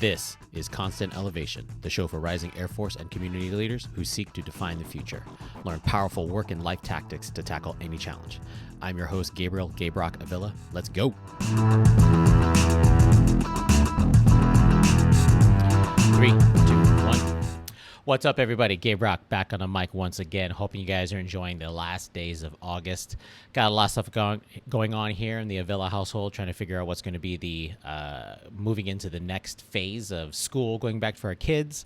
This is Constant Elevation, the show for rising Air Force and community leaders who seek to define the future. Learn powerful work and life tactics to tackle any challenge. I'm your host, Gabriel Gabrock Avila. Let's go. 3, 2, 1. What's up, everybody? Gabrock back on the mic once again. Hoping you guys are enjoying the last days of August. Got a lot of stuff going on here in the Avila household, trying to figure out what's going to be the moving into the next phase of school, going back for our kids.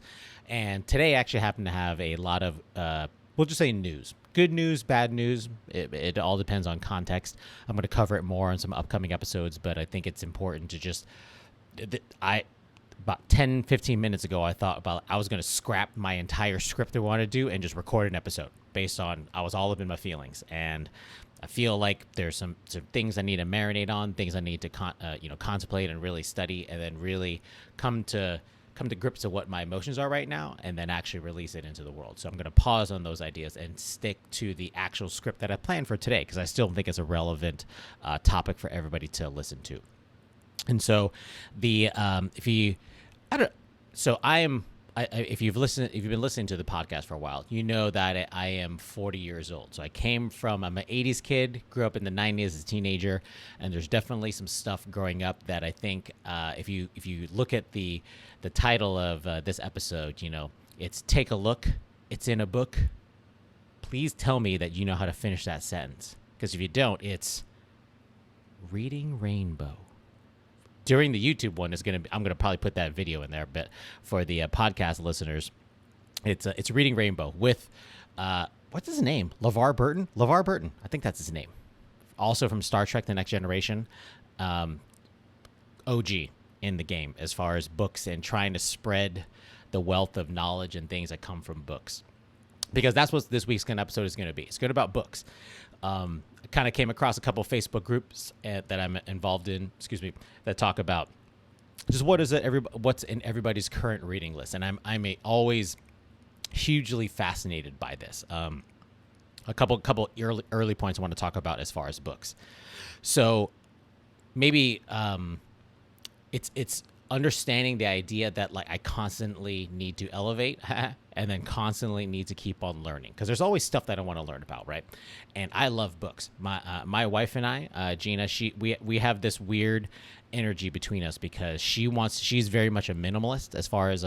And today I actually happen to have a lot of, we'll just say news. Good news, bad news. It all depends on context. I'm going to cover it more on some upcoming episodes, but I think it's important to just, about 10, 15 minutes ago, I thought about I was going to scrap my entire script I want to do and just record an episode based on I was all up in my feelings. And I feel like there's some things I need to marinate on, things I need to contemplate and really study, and then really come to grips with what my emotions are right now, and then actually release it into the world. So I'm going to pause on those ideas and stick to the actual script that I planned for today, because I still think it's a relevant topic for everybody to listen to. And so if you've been listening to the podcast for a while, you know that I am 40 years old. So I'm an 80s kid, grew up in the 90s as a teenager, and there's definitely some stuff growing up that I think if you look at the title of this episode, it's Take a Look, It's in a Book. Please tell me that you know how to finish that sentence, because if you don't, it's Reading Rainbow. During the YouTube one, I'm gonna probably put that video in there, but for the podcast listeners, it's Reading Rainbow with what's his name? LeVar Burton. LeVar Burton, I think that's his name. Also from Star Trek: The Next Generation, OG in the game as far as books and trying to spread the wealth of knowledge and things that come from books, because that's what this week's episode is going to be. It's good about books. I kind of came across a couple of Facebook groups that I'm involved in, that talk about just what's in everybody's current reading list. And I'm always hugely fascinated by this. A couple early points I want to talk about as far as books. So maybe it's understanding the idea that I constantly need to elevate and then constantly need to keep on learning, because there's always stuff that I want to learn about, right? And I love books. My wife and I, Gina, we have this weird energy between us, because she's very much a minimalist as far as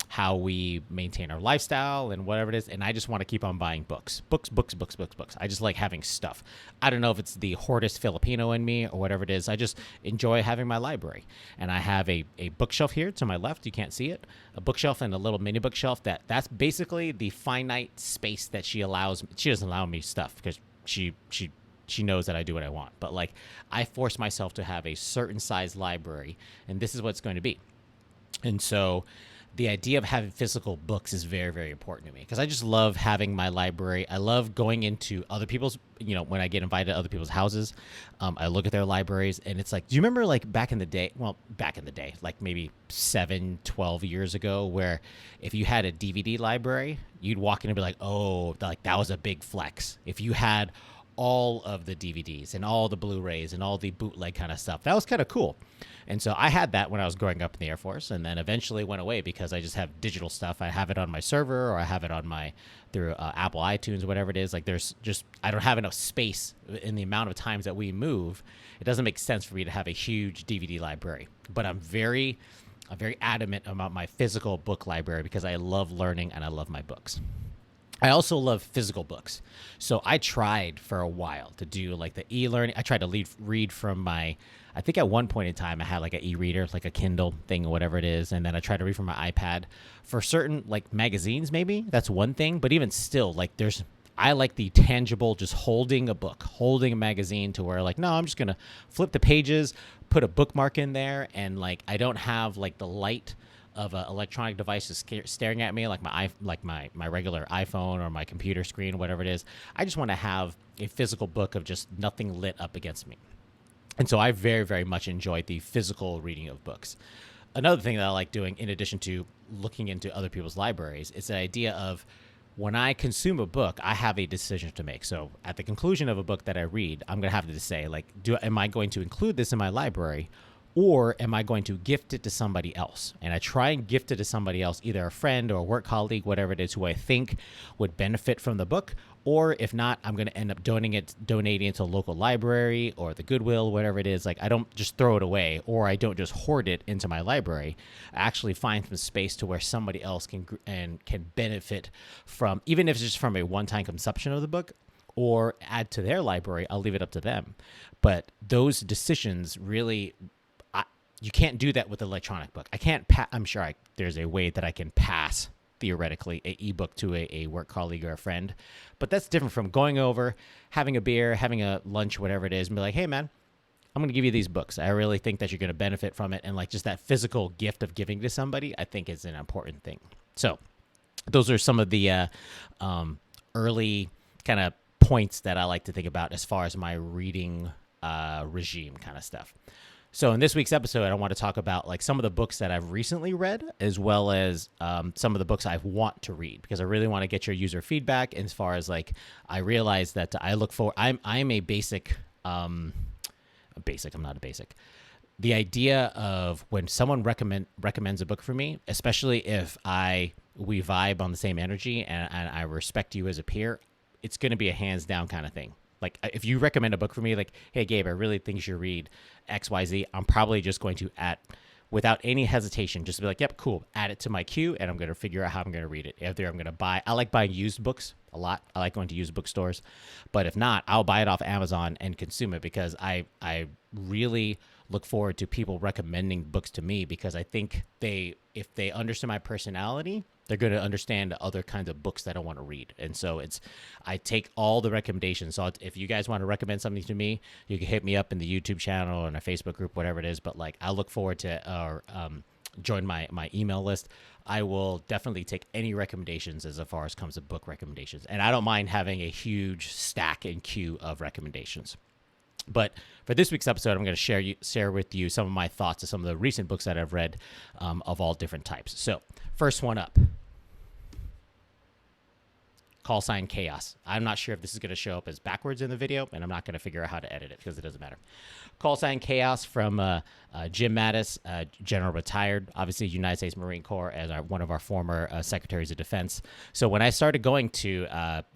how we maintain our lifestyle and whatever it is. And I just want to keep on buying books. I just like having stuff. I don't know if it's the hoardist Filipino in me or whatever it is. I just enjoy having my library. And I have a bookshelf here to my left. You can't see it. A bookshelf and a little mini bookshelf. That's basically the finite space that she allows. She doesn't allow me stuff because she knows that I do what I want. But I force myself to have a certain size library, and this is what it's going to be. And so the idea of having physical books is very, very important to me, because I just love having my library. I love going into other people's, when I get invited to other people's houses, I look at their libraries, and it's like, do you remember back in the day, like maybe 7-12 years ago, where if you had a DVD library, you'd walk in and be like, oh, that was a big flex. If you had all of the DVDs and all the Blu-rays and all the bootleg kind of stuff, that was kind of cool. And so I had that when I was growing up in the Air Force, and then eventually went away because I just have digital stuff. I have it on my server, or I have it on through Apple iTunes, whatever it is. I don't have enough space in the amount of times that we move. It doesn't make sense for me to have a huge DVD library, but I'm very adamant about my physical book library, because I love learning and I love my books. I also love physical books. So I tried for a while to do the e-learning. I tried to read from I think at one point in time I had an e-reader, a Kindle thing or whatever it is. And then I tried to read from my iPad for certain magazines. Maybe that's one thing, but even still, I like the tangible, just holding a book, holding a magazine, to where no, I'm just going to flip the pages, put a bookmark in there. And I don't have the light of an electronic device staring at me, like my regular iPhone or my computer screen, whatever it is. I just want to have a physical book of just nothing lit up against me. And so I very, very much enjoy the physical reading of books. Another thing that I like doing, in addition to looking into other people's libraries, is the idea of, when I consume a book, I have a decision to make. So at the conclusion of a book that I read, I'm going to have to say, am I going to include this in my library, or am I going to gift it to somebody else? And I try and gift it to somebody else, either a friend or a work colleague, whatever it is, who I think would benefit from the book. Or if not, I'm going to end up donating it to a local library or the Goodwill, whatever it is. Like, I don't just throw it away, or I don't just hoard it into my library. I actually find some space to where somebody else can benefit from, even if it's just from a one-time consumption of the book, or add to their library. I'll leave it up to them. But those decisions really, you can't do that with an electronic book. I can't. I'm sure there's a way that I can pass, theoretically, an ebook to a work colleague or a friend, but that's different from going over, having a beer, having a lunch, whatever it is, and be like, hey man, I'm going to give you these books. I really think that you're going to benefit from it. And like, just that physical gift of giving to somebody, I think is an important thing. So those are some of the early kind of points that I like to think about as far as my reading regime kind of stuff. So in this week's episode, I want to talk about like some of the books that I've recently read, as well as some of the books I want to read, because I really want to get your user feedback. As far as like, I realize that I look for, I'm a basic, I'm not a basic. The idea of when someone recommends a book for me, especially if we vibe on the same energy and I respect you as a peer, it's going to be a hands down kind of thing. Like, if you recommend a book for me, like, hey, Gabe, I really think you should read XYZ, I'm probably just going to without any hesitation, just be like, yep, cool, add it to my queue, and I'm going to figure out how I'm going to read it. Either I'm going to I like buying used books a lot. I like going to used bookstores. But if not, I'll buy it off Amazon and consume it, because I really look forward to people recommending books to me, because I think if they understand my personality, they're going to understand other kinds of books that I want to read. And so I take all the recommendations. So if you guys want to recommend something to me, you can hit me up in the YouTube channel or in a Facebook group, whatever it is. But like, I look forward to join my email list. I will definitely take any recommendations as far as comes to book recommendations. And I don't mind having a huge stack and queue of recommendations. But for this week's episode, I'm going to share with you some of my thoughts of some of the recent books that I've read of all different types. So first one up, Call Sign Chaos. I'm not sure if this is going to show up as backwards in the video, and I'm not going to figure out how to edit it because it doesn't matter. Call Sign Chaos from Jim Mattis, General Retired, obviously United States Marine Corps, as one of our former Secretaries of Defense. So when I started going to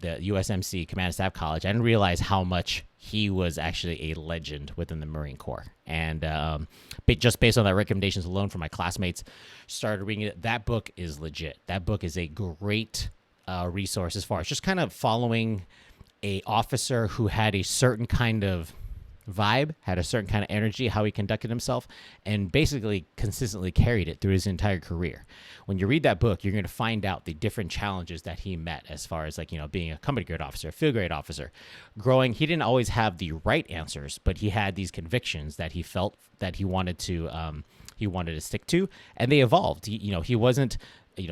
the USMC Command and Staff College, I didn't realize how much he was actually a legend within the Marine Corps. And just based on that recommendations alone from my classmates, started reading it. That book is legit. That book is a great resource as far as just kind of following a officer who had a certain kind of vibe, had a certain kind of energy, how he conducted himself, and basically consistently carried it through his entire career. When you read that book, you're going to find out the different challenges that he met as far as, like, you know, being a company grade officer, field grade officer, growing. He didn't always have the right answers, but he had these convictions that he felt that he wanted to stick to, and they evolved. He wasn't,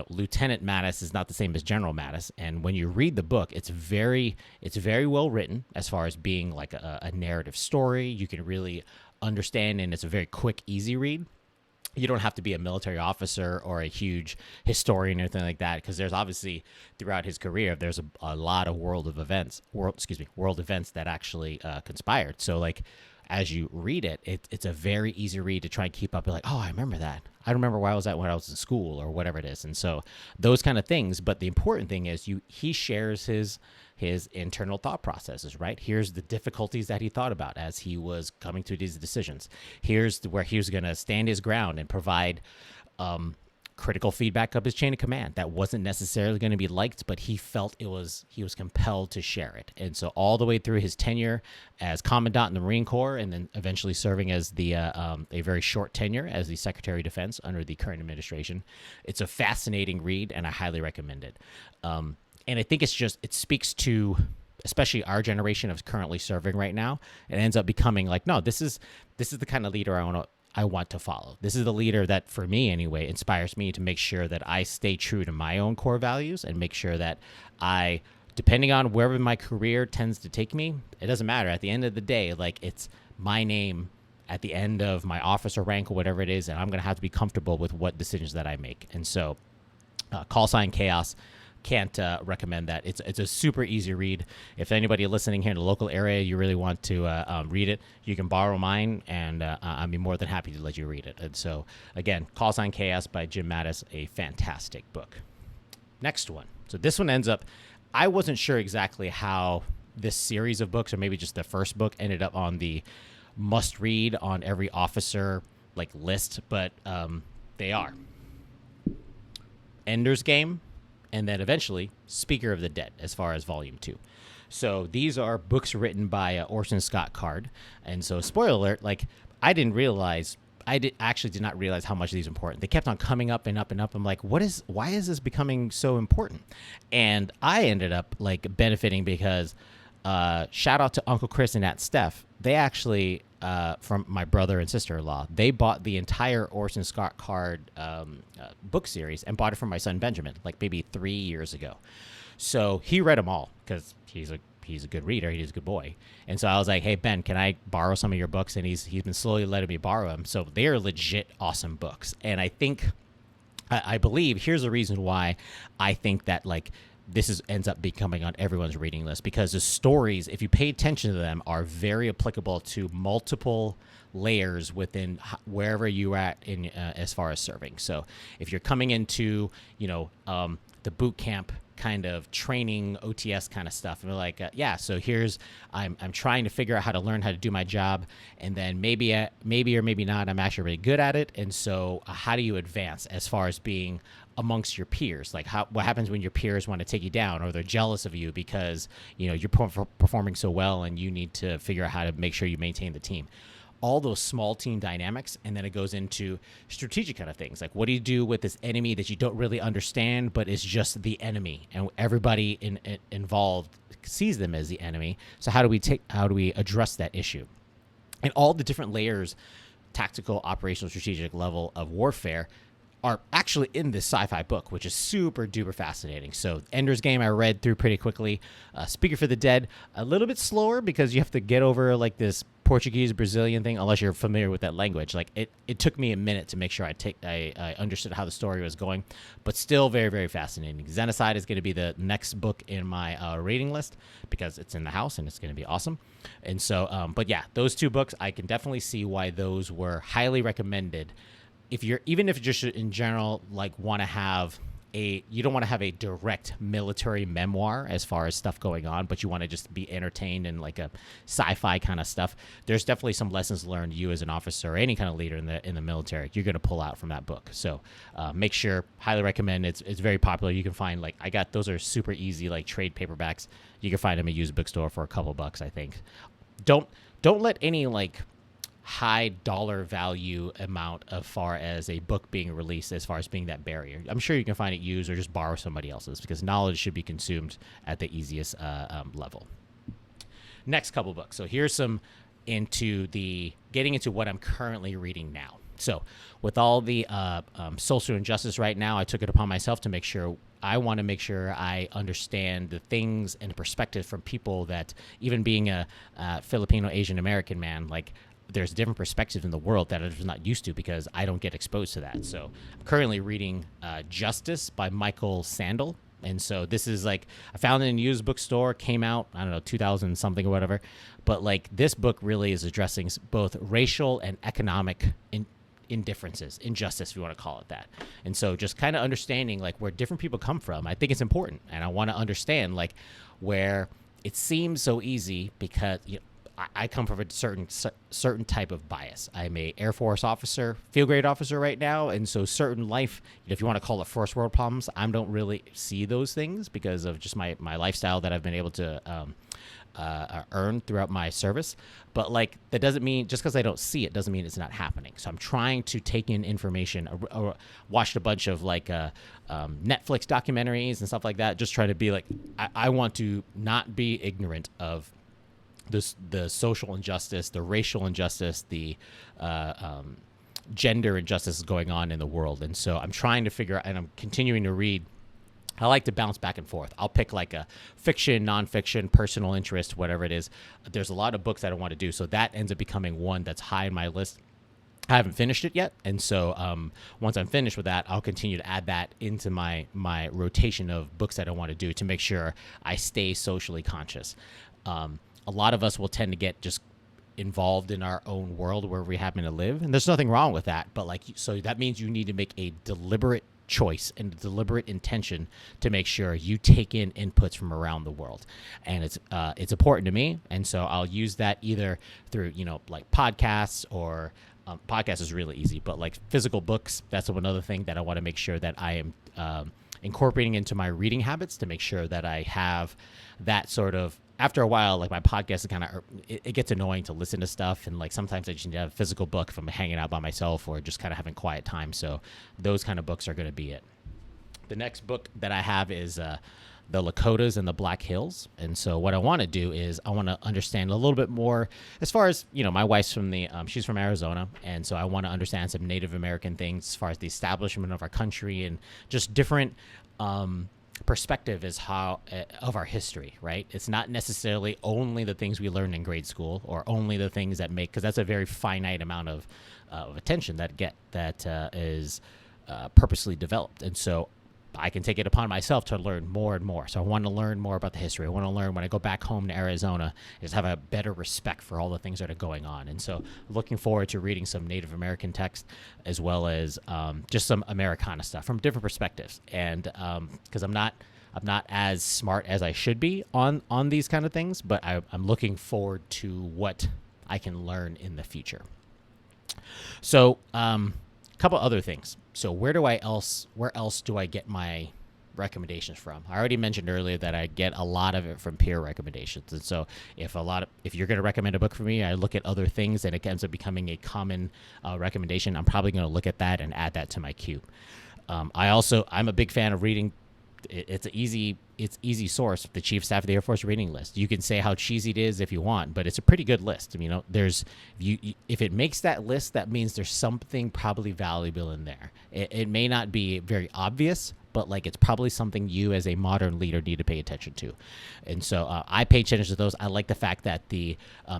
Lieutenant Mattis is not the same as General Mattis. And when you read the book, it's very well written as far as being like a narrative story. You can really understand, and it's a very quick, easy read. You don't have to be a military officer or a huge historian or anything like that, because there's obviously throughout his career, there's a lot of world events that actually conspired. So like, as you read it, it's a very easy read to try and keep up. You're like, oh, I remember that. I remember where I was at when I was in school or whatever it is. And so those kind of things. But the important thing is he shares his internal thought processes, right? Here's the difficulties that he thought about as he was coming to these decisions. Here's where he was going to stand his ground and provide critical feedback of his chain of command that wasn't necessarily going to be liked, but he felt he was compelled to share it. And so all the way through his tenure as commandant in the Marine Corps, and then eventually serving as a very short tenure as the Secretary of Defense under the current administration, it's a fascinating read, and I highly recommend it. And I think it speaks to especially our generation of currently serving right now. It ends up becoming like, no, this is the kind of leader I want to follow. This is the leader that, for me anyway, inspires me to make sure that I stay true to my own core values and make sure that I, depending on wherever my career tends to take me, it doesn't matter. At the end of the day, like, it's my name at the end of my officer rank or whatever it is, and I'm going to have to be comfortable with what decisions that I make. And so Call Sign Chaos, can't recommend that. It's a super easy read. If anybody listening here in the local area, you really want to read it, you can borrow mine, and I'd be more than happy to let you read it. And so, again, Call Sign Chaos by Jim Mattis, a fantastic book. Next one. So this one ends up, I wasn't sure exactly how this series of books, or maybe just the first book, ended up on the must-read on every officer list, but they are Ender's Game, and then eventually Speaker of the Dead, as far as volume 2. So these are books written by Orson Scott Card. And so, spoiler alert, I actually did not realize how much these are important. They kept on coming up and up and up. I'm like, why is this becoming so important? And I ended up benefiting because shout out to Uncle Chris and Aunt Steph. They actually, from my brother and sister-in-law, they bought the entire Orson Scott Card book series and bought it for my son Benjamin, maybe 3 years ago. So he read them all because he's a good reader. He's a good boy. And so I was like, hey, Ben, can I borrow some of your books? And he's been slowly letting me borrow them. So they are legit awesome books. And I believe here's the reason why I think that this ends up becoming on everyone's reading list, because the stories, if you pay attention to them, are very applicable to multiple layers within wherever you're at in as far as serving. So if you're coming into the boot camp kind of training, OTS kind of stuff, and we're so here's I'm trying to figure out how to learn how to do my job, and then maybe or maybe not, I'm actually really good at it. And so how do you advance as far as being amongst your peers? What happens when your peers want to take you down, or they're jealous of you because you're performing so well, and you need to figure out how to make sure you maintain the team. All those small team dynamics, and then it goes into strategic kind of things. What do you do with this enemy that you don't really understand, but is just the enemy, and everybody involved sees them as the enemy? So how do we address that issue? And all the different layers, tactical, operational, strategic level of warfare, are actually in this sci-fi book, which is super duper fascinating. So Ender's Game I read through pretty quickly. Speaker for the Dead, a little bit slower because you have to get over this Portuguese Brazilian thing, unless you're familiar with that language. It took me a minute to make sure I understood how the story was going, but still very, very fascinating. Xenocide is going to be the next book in my rating list because it's in the house and it's going to be awesome. And so, but yeah, those two books, I can definitely see why those were highly recommended. Even if just in general, want to have you don't want to have a direct military memoir as far as stuff going on, but you want to just be entertained in a sci-fi kind of stuff. There's definitely some lessons learned you as an officer or any kind of leader in the military you're going to pull out from that book. So make sure, highly recommend. It's very popular. You can find those are super easy trade paperbacks. You can find them at a used bookstore for a couple bucks, I think. Don't let any high dollar value amount as far as a book being released as far as being that barrier. I'm sure you can find it used or just borrow somebody else's, because knowledge should be consumed at the easiest level. Next couple books. So here's some getting into what I'm currently reading now. So with all the social injustice right now, I took it upon myself to make sure I understand the things and the perspective from people that, even being a Filipino Asian American man, there's different perspectives in the world that I was not used to because I don't get exposed to that. So I'm currently reading Justice by Michael Sandel. And so this is I found it in a used bookstore, came out, 2000 something or whatever. But this book really is addressing both racial and economic indifferences, injustice, if you want to call it that. And so just kind of understanding where different people come from, I think it's important. And I want to understand where it seems so easy because, I come from a certain type of bias. I'm a Air Force officer, field grade officer right now, and so certain life, if you want to call it first world problems, I don't really see those things because of just my lifestyle that I've been able to earn throughout my service. But that doesn't mean, just because I don't see it doesn't mean it's not happening. So I'm trying to take in information, watched a bunch of Netflix documentaries and stuff like that, just trying to be I want to not be ignorant of the social injustice, the racial injustice, the gender injustice going on in the world. And so I'm trying to figure out, and I'm continuing to read. I like to bounce back and forth. I'll pick a fiction, nonfiction, personal interest, whatever it is. There's a lot of books that I want to do. So that ends up becoming one that's high in my list. I haven't finished it yet, and so once I'm finished with that, I'll continue to add that into my rotation of books that I want to do to make sure I stay socially conscious. A lot of us will tend to get just involved in our own world where we happen to live, and there's nothing wrong with that. But so that means you need to make a deliberate choice and a deliberate intention to make sure you take in inputs from around the world, and it's important to me, and so I'll use that either through like podcasts or podcast is really easy, but like physical books, that's another thing that I want to make sure that I am incorporating into my reading habits to make sure that I have that sort of. After a while, like my podcast is kind of, it gets annoying to listen to stuff, and like sometimes I just need to have a physical book if I'm hanging out by myself or just kind of having quiet time. So those kind of books are going to be it. The next book that I have is the Lakotas and the Black Hills. And so what I want to do is I want to understand a little bit more as far as, my wife's from she's from Arizona. And so I want to understand some Native American things as far as the establishment of our country and just different perspective is how of our history, right? It's not necessarily only the things we learned in grade school or only the things that make, because that's a very finite amount of attention that is purposely developed. And so I can take it upon myself to learn more and more. So I want to learn more about the history. I want to learn when I go back home to Arizona, just have a better respect for all the things that are going on. And so looking forward to reading some Native American text as well as just some Americana stuff from different perspectives. And because I'm not as smart as I should be on these kind of things, but I'm looking forward to what I can learn in the future. So a couple other things. So where else do I get my recommendations from? I already mentioned earlier that I get a lot of it from peer recommendations. And so if you're going to recommend a book for me, I look at other things and it ends up becoming a common recommendation. I'm probably going to look at that and add that to my queue. I'm a big fan of reading. It's easy source, the Chief Staff of the Air Force reading list. You can say how cheesy it is if you want, but it's a pretty good list. If it makes that list, that means there's something probably valuable in there. It may not be very obvious, but like it's probably something you as a modern leader need to pay attention to. And so I pay attention to those. I like the fact that it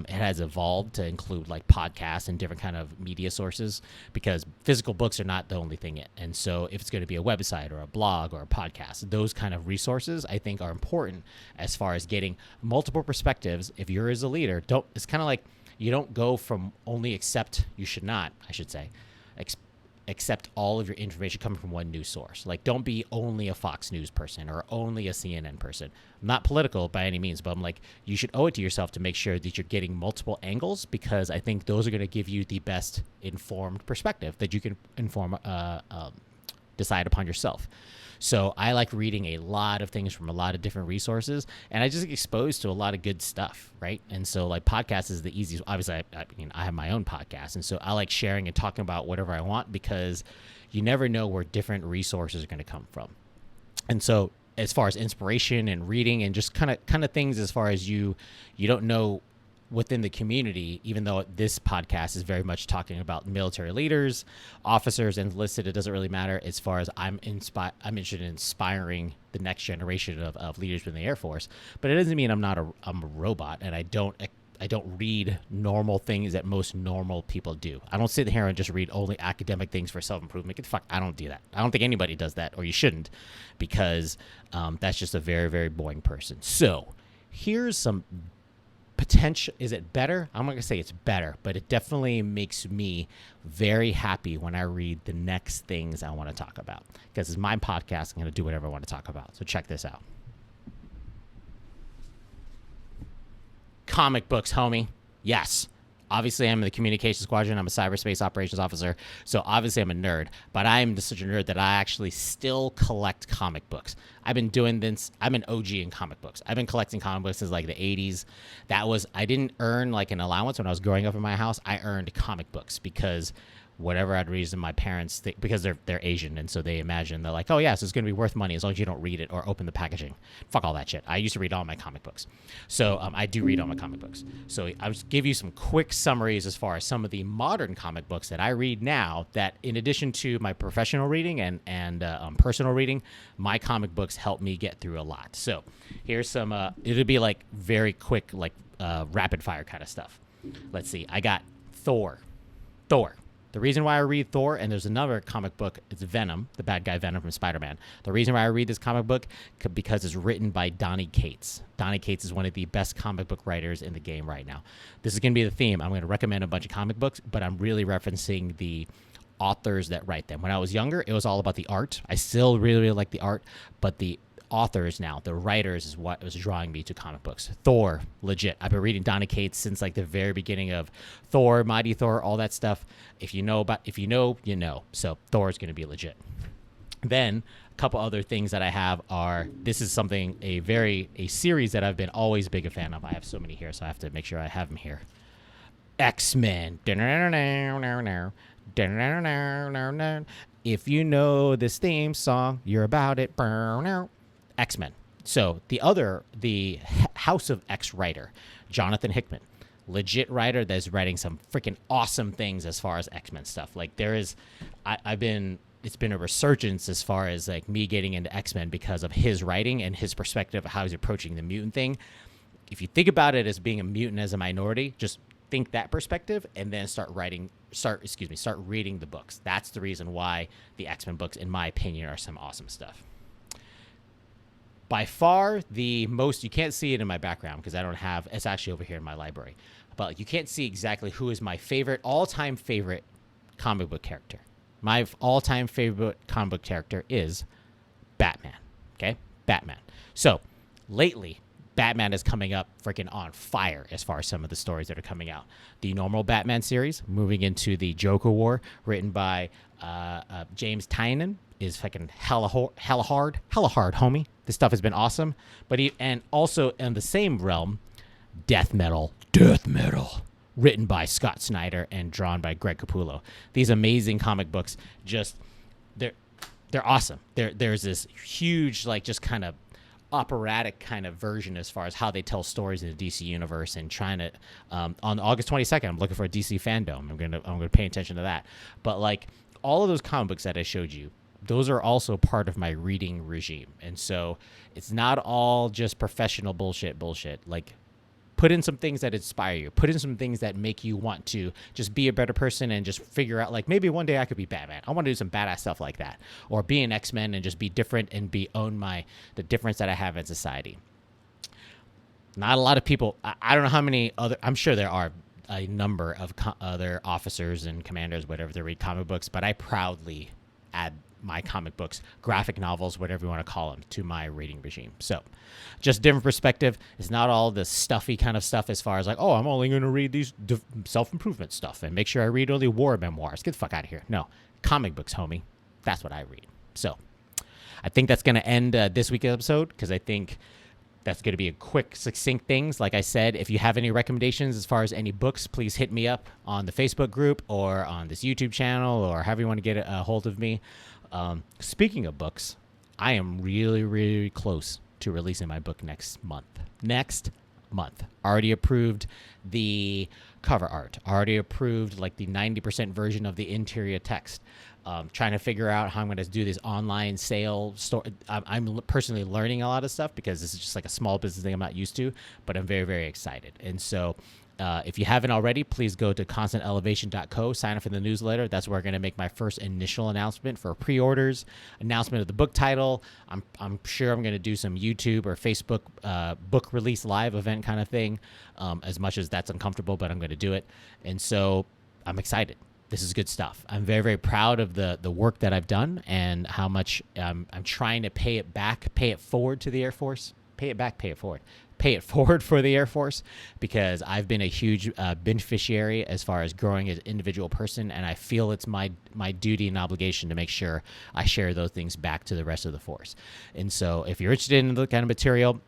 has evolved to include like podcasts and different kind of media sources, because physical books are not the only thing. And so if it's going to be a website or a blog or a podcast, those kind of resources I think are important as far as getting multiple perspectives. If you're as a leader, it's kind of like you don't go from you should not, I should say, accept all of your information coming from one news source. Like, don't be only a Fox News person or only a CNN person. I'm not political by any means, but I'm like, you should owe it to yourself to make sure that you're getting multiple angles, because I think those are going to give you the best informed perspective that you can decide upon yourself. So I like reading a lot of things from a lot of different resources, and I just get exposed to a lot of good stuff, right? And so like podcasts is the easiest. Obviously, I have my own podcast, and so I like sharing and talking about whatever I want, because you never know where different resources are going to come from. And so as far as inspiration and reading and just kind of things as far as you don't know within the community, even though this podcast is very much talking about military leaders, officers, enlisted, it doesn't really matter as far as I'm interested in inspiring the next generation of leaders within the Air Force. But it doesn't mean I'm a robot, and I don't read normal things that most normal people do. I don't sit here and just read only academic things for self-improvement. Get the fuck, I don't do that. I don't think anybody does that, or you shouldn't, because that's just a very, very boring person. So here's some potential. Is it better? I'm not going to say it's better, but it definitely makes me very happy when I read the next things I want to talk about, because it's my podcast. I'm going to do whatever I want to talk about. So check this out. Comic books, homie. Yes. Obviously, I'm in the communications squadron. I'm a cyberspace operations officer. So obviously, I'm a nerd. But I am such a nerd that I actually still collect comic books. I've been doing this. I'm an OG in comic books. I've been collecting comic books since like the 80s. I didn't earn like an allowance when I was growing up in my house. I earned comic books because whatever odd reason, my parents think, because they're Asian, and so they imagine, they're like, oh yeah, so it's going to be worth money as long as you don't read it or open the packaging. Fuck all that shit. I used to read all my comic books. So I do read all my comic books. So I'll just give you some quick summaries as far as some of the modern comic books that I read now, that in addition to my professional reading and personal reading, my comic books help me get through a lot. So here's some, it'll be like very quick, like rapid fire kind of stuff. Let's see. I got Thor. The reason why I read Thor, and there's another comic book, it's Venom, the bad guy Venom from Spider-Man. The reason why I read this comic book, because it's written by Donny Cates. Donny Cates is one of the best comic book writers in the game right now. This is going to be the theme. I'm going to recommend a bunch of comic books, but I'm really referencing the authors that write them. When I was younger, it was all about the art. I still really, really like the art, but the authors now, the writers, is what was drawing me to comic books. Thor, legit. I've been reading Donny Cates since like the very beginning of Thor, Mighty Thor, all that stuff. If you know, you know. So Thor is going to be legit. Then a couple other things that I have are, this is something, a series that I've been always big a fan of. I have so many here, so I have to make sure I have them here. X-Men. If you know this theme song, you're about it. X-Men. So the House of X writer, Jonathan Hickman, legit writer that's writing some freaking awesome things as far as X-Men stuff. Like it's been a resurgence as far as like me getting into X-Men because of his writing and his perspective of how he's approaching the mutant thing. If you think about it as being a mutant as a minority, just think that perspective and then start reading the books. That's the reason why the X-Men books, in my opinion, are some awesome stuff. By far the most, you can't see it in my background because I don't have, it's actually over here in my library, but you can't see exactly who is my all-time favorite comic book character. My all-time favorite comic book character is Batman, okay? Batman. So, lately, Batman is coming up freaking on fire as far as some of the stories that are coming out. The normal Batman series, moving into the Joker War, written by James Tynion, is fucking hella hard, homie. This stuff has been awesome. And also in the same realm, Death Metal, written by Scott Snyder and drawn by Greg Capullo. These amazing comic books, they're awesome. There's this huge, like, just kind of operatic kind of version as far as how they tell stories in the DC universe, and trying to on August 22nd, I'm looking for a DC fandom. I'm gonna pay attention to that. But like all of those comic books that I showed you, those are also part of my reading regime. And so it's not all just professional bullshit. Like, put in some things that inspire you. Put in some things that make you want to just be a better person and just figure out, like, maybe one day I could be Batman. I want to do some badass stuff like that. Or be an X-Men and just be different and own the difference that I have in society. Not a lot of people, I don't know how many other, I'm sure there are a number of other officers and commanders, whatever, that read comic books, but I proudly add my comic books, graphic novels, whatever you want to call them, to my reading regime. So just different perspective. It's not all the stuffy kind of stuff as far as like, oh, I'm only going to read these self-improvement stuff and make sure I read only war memoirs. Get the fuck out of here. No, comic books, homie. That's what I read. So I think that's going to end this week's episode, because I think that's going to be a quick, succinct things. Like I said, if you have any recommendations as far as any books, please hit me up on the Facebook group or on this YouTube channel, or however you want to get a hold of me. Speaking of books, I am really, really close to releasing my book next month. Already approved the cover art. Already approved like the 90% version of the interior text. Trying to figure out how I'm going to do this online sale store. I'm personally learning a lot of stuff because this is just like a small business thing I'm not used to, but I'm very, very excited. And so if you haven't already, please go to constantelevation.co, sign up for the newsletter. That's where I'm going to make my first initial announcement for pre-orders, announcement of the book title. I'm sure I'm going to do some YouTube or Facebook book release live event kind of thing, as much as that's uncomfortable, but I'm going to do it. And so I'm excited. This is good stuff. I'm very, very proud of the work that I've done and how much I'm trying to pay it forward to the Air Force. Pay it forward for the Air Force, because I've been a huge beneficiary as far as growing as an individual person, and I feel it's my duty and obligation to make sure I share those things back to the rest of the force. And so if you're interested in the kind of material,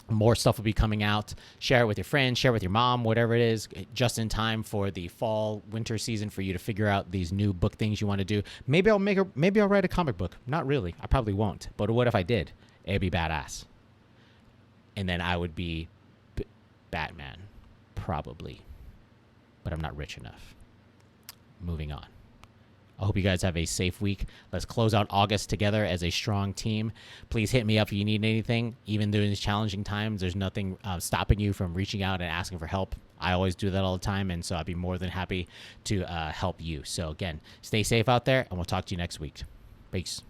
more stuff will be coming out. Share it with your friends, share it with your mom, whatever it is, just in time for the fall, winter season for you to figure out these new book things you want to do. Maybe I'll write a comic book. Not really. I probably won't. But what if I did? It'd be badass. And then I would be Batman, probably. But I'm not rich enough. Moving on. I hope you guys have a safe week. Let's close out August together as a strong team. Please hit me up if you need anything. Even during these challenging times, there's nothing stopping you from reaching out and asking for help. I always do that all the time, and so I'd be more than happy to help you. So again, stay safe out there, and we'll talk to you next week. Peace.